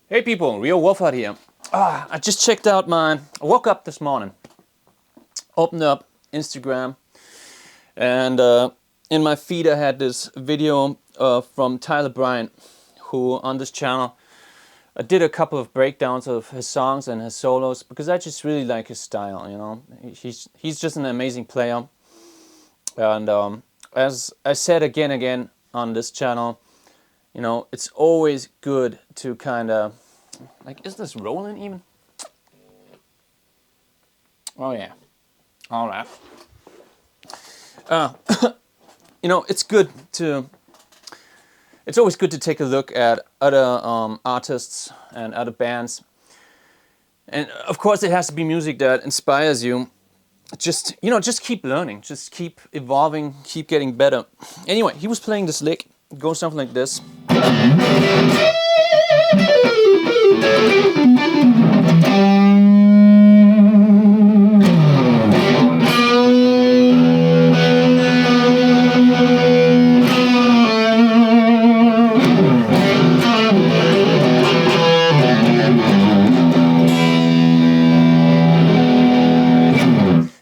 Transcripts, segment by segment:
Hey people, Real Wolfhard here. I just checked out I woke up this morning, opened up Instagram, and in my feed I had this video from Tyler Bryant, who on this channel did a couple of breakdowns of his songs and his solos, because I just really like his style, you know. He's just an amazing player. And as I said again on this channel, you know, it's always good to kind of, like, is this rolling even? Oh yeah, all right. You know, it's always good to take a look at other artists and other bands. And of course it has to be music that inspires you. Just keep learning, just keep evolving, keep getting better. Anyway, he was playing this lick. It goes something like this.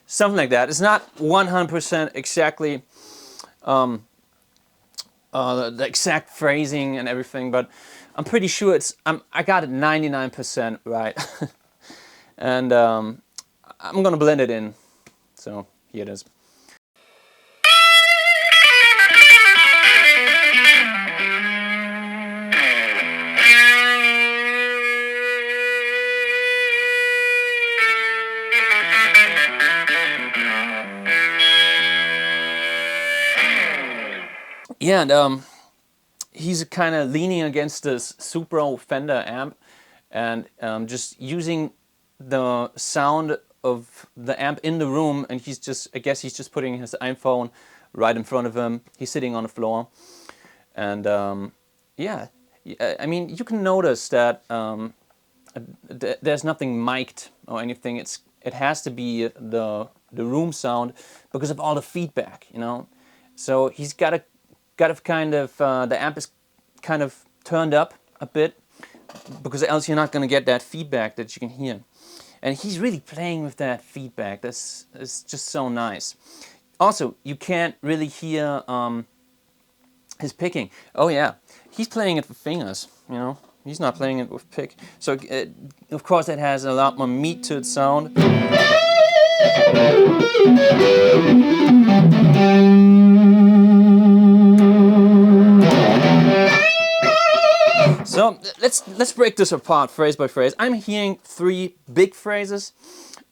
Something like that. It's not 100% exactly the exact phrasing and everything, but I'm pretty sure I got it 99% right. And I'm gonna blend it in. So here it is. Yeah, and he's kind of leaning against this Supro Fender amp, and just using the sound of the amp in the room, and I guess he's just putting his iPhone right in front of him. He's sitting on the floor, and yeah, I mean, you can notice that there's nothing mic'd or anything. It has to be the room sound because of all the feedback, you know. So he's got to kind of the amp is kind of turned up a bit, because else you're not going to get that feedback that you can hear. And he's really playing with that feedback. That's just so nice. Also, you can't really hear his picking. Oh yeah, he's playing it with fingers, you know. He's not playing it with pick. So of course it has a lot more meat to its sound. So let's break this apart phrase by phrase. I'm hearing 3 big phrases,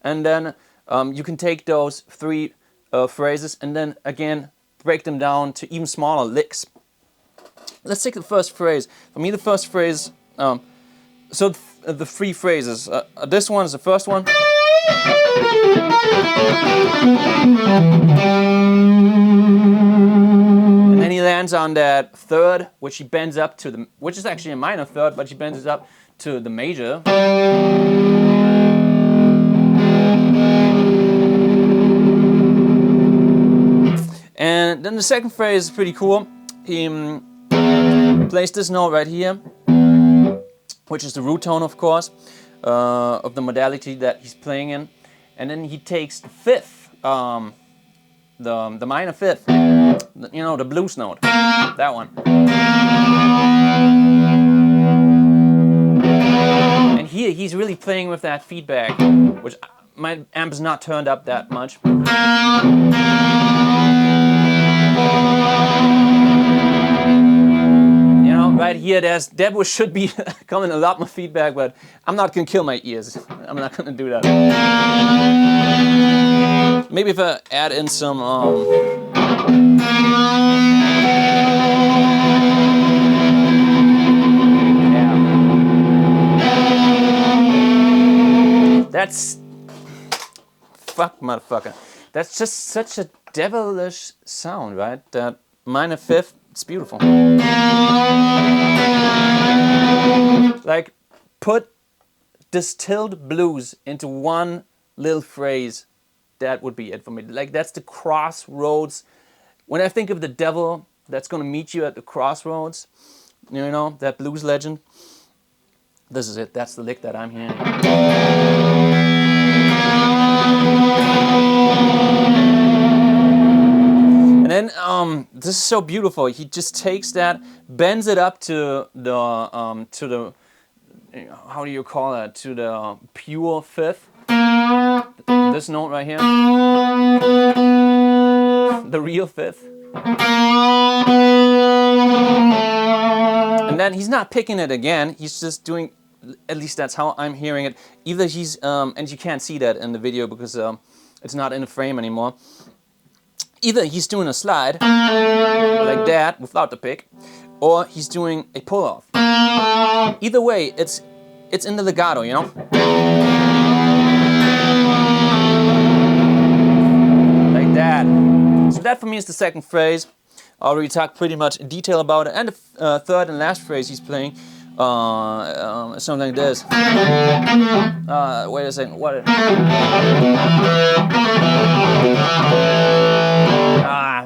and then you can take those 3 phrases and then again break them down to even smaller licks. Let's take the first phrase. For me, the first phrase. So the 3 phrases. This one is the first one. And then he lands on that third, which he bends up to which is actually a minor third, but he bends it up to the major. And then the second phrase is pretty cool. He plays this note right here, which is the root tone, of course, of the modality that he's playing in. And then he takes the fifth, the minor fifth, you know, the blues note, that one. And here he's really playing with that feedback, which my amp is not turned up that much. Right here, there should be coming a lot more feedback, but I'm not gonna kill my ears. I'm not gonna do that. Maybe if I add in some yeah. That's fuck, motherfucker. That's just such a devilish sound, right? That minor fifth. It's beautiful. Like, put distilled blues into one little phrase, that would be it for me. Like, that's the crossroads. When I think of the devil that's gonna meet you at the crossroads, you know, that blues legend, This is it. That's the lick that I'm hearing. And then this is so beautiful. He just takes that, bends it up to the how do you call that? To the pure fifth. This note right here. The real fifth. And then he's not picking it again. He's just doing, at least that's how I'm hearing it. Either he's, and you can't see that in the video because it's not in the frame anymore. Either he's doing a slide, like that, without the pick, or he's doing a pull-off. Either way, it's in the legato, you know? Like that. So that for me is the second phrase. I already talked pretty much in detail about it. And the third and last phrase he's playing, something like this. Wait a second, what?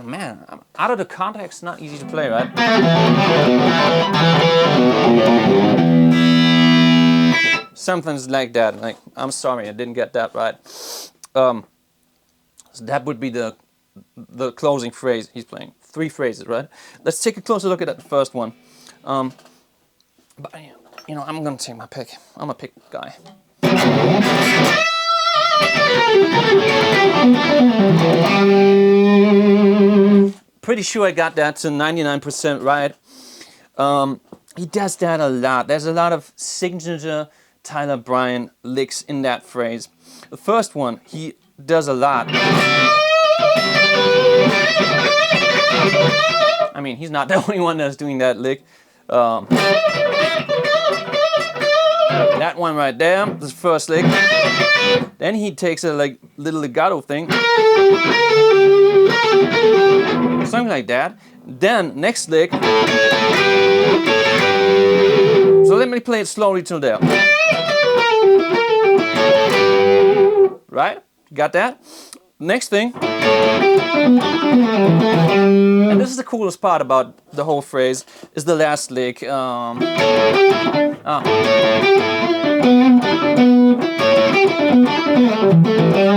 Man, out of the context, not easy to play, right? Something's like that. Like, I'm sorry, I didn't get that right. So that would be the closing phrase he's playing. 3 phrases, right? Let's take a closer look at that first one. But you know, I'm gonna take my pick. I'm a pick guy. Pretty sure I got that to 99% right. He does that a lot. There's a lot of signature Tyler Bryant licks in that phrase. The first one, he does a lot. I mean, he's not the only one that's doing that lick. That one right there, this first lick. Then he takes a like little legato thing. Something like that. Then, next lick. So let me play it slowly till there. Right? Got that? Next thing. And this is the coolest part about the whole phrase, is the last lick. You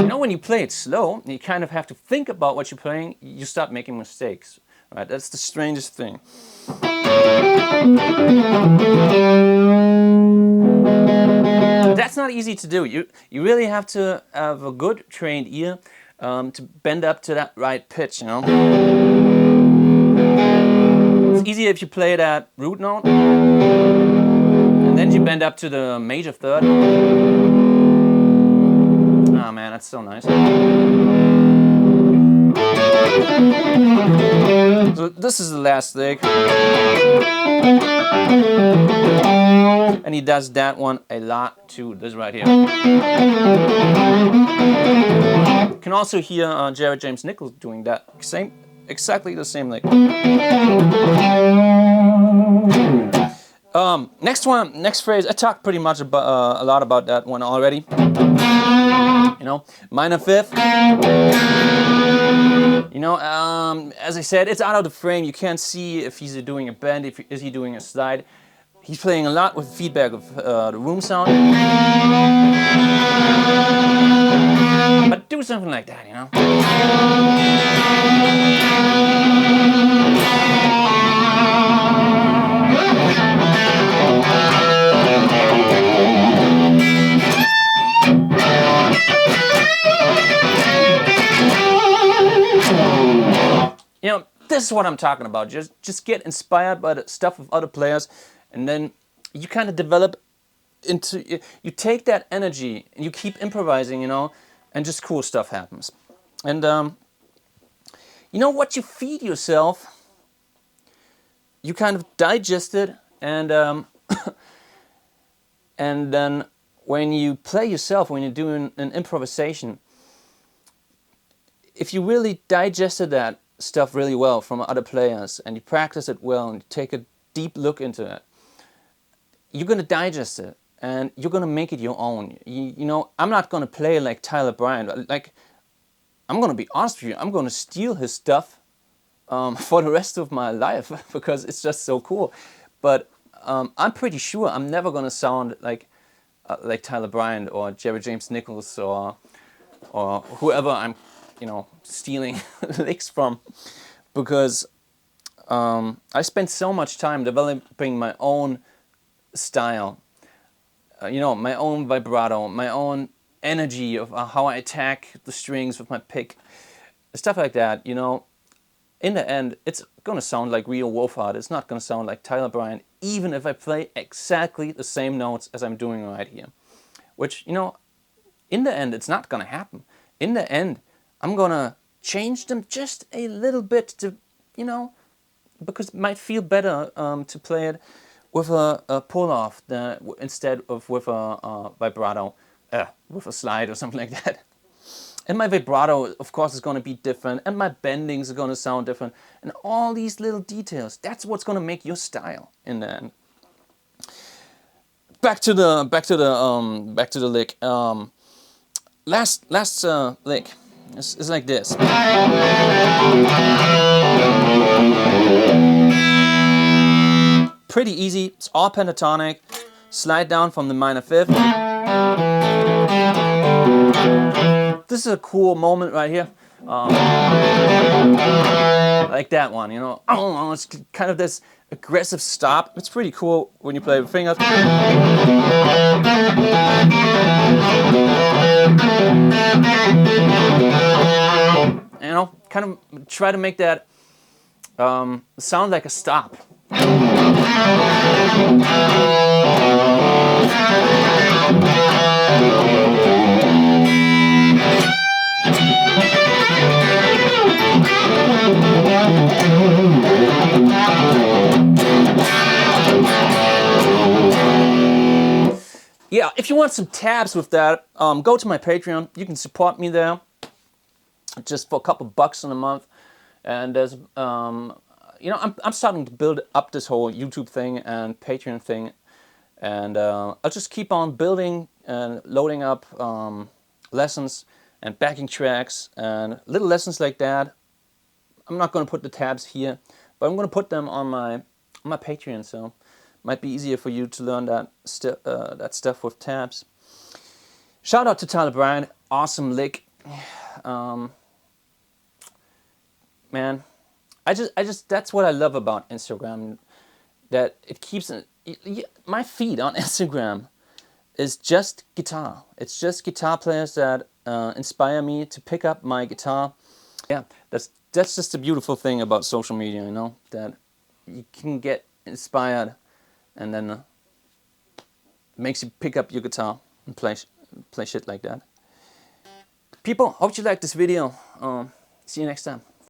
know, when you play it slow, you kind of have to think about what you're playing, you start making mistakes. Right? That's the strangest thing. That's not easy to do. You really have to have a good trained ear to bend up to that right pitch, you know. It's easier if you play that root note, and then you bend up to the major third. Oh man, that's so nice. So this is the last lick. And he does that one a lot too, this right here. You can also hear Jared James Nichols doing that. Exactly the same lick. Next phrase, I talked pretty much about, a lot about that one already. You know, minor fifth. You know, as I said, it's out of the frame. You can't see if he's doing a bend, is he doing a slide. He's playing a lot with feedback of the room sound. But do something like that, you know. You know, this is what I'm talking about. Just get inspired by the stuff of other players, and then you kind of develop into, you take that energy and you keep improvising, you know, and just cool stuff happens. And you know, what you feed yourself, you kind of digest it, and and then when you play yourself, when you're doing an improvisation, if you really digested that stuff really well from other players, and you practice it well, and you take a deep look into it, you're going to digest it, and you're going to make it your own. You know, I'm not going to play like Tyler Bryant. Like, I'm going to be honest with you, I'm going to steal his stuff for the rest of my life because it's just so cool. But I'm pretty sure I'm never gonna sound like Tyler Bryant or Jerry James Nichols or whoever I'm, stealing licks from, because I spent so much time developing my own style, my own vibrato, my own energy of how I attack the strings with my pick, stuff like that. In the end, it's gonna sound like Rio Wolfhard. It's not gonna sound like Tyler Bryant, even if I play exactly the same notes as I'm doing right here. Which, in the end, it's not gonna happen. In the end, I'm gonna change them just a little bit to, because it might feel better to play it with a pull-off instead of with a vibrato, with a slide or something like that. And my vibrato, of course, is going to be different, and my bendings are going to sound different, and all these little details. That's what's going to make your style in the end. Back to the lick. Last lick is like this. Pretty easy. It's all pentatonic. Slide down from the minor fifth. This is a cool moment right here. Like that one, Oh, it's kind of this aggressive stop. It's pretty cool when you play with fingers. Kind of try to make that sound like a stop. Yeah, if you want some tabs with that, go to my Patreon. You can support me there, just for a couple bucks in a month. And there's, I'm starting to build up this whole YouTube thing and Patreon thing, and I'll just keep on building and loading up lessons and backing tracks and little lessons like that. I'm not going to put the tabs here, but I'm going to put them on my Patreon, so it might be easier for you to learn that stuff with tabs. Shout out to Tyler Bryant, awesome lick. Man, I just that's what I love about Instagram, that it keeps my feed on Instagram is just guitar. It's just guitar players that inspire me to pick up my guitar. Yeah, that's just a beautiful thing about social media, that you can get inspired, and then it makes you pick up your guitar and play shit like that. People, hope you liked this video. See you next time.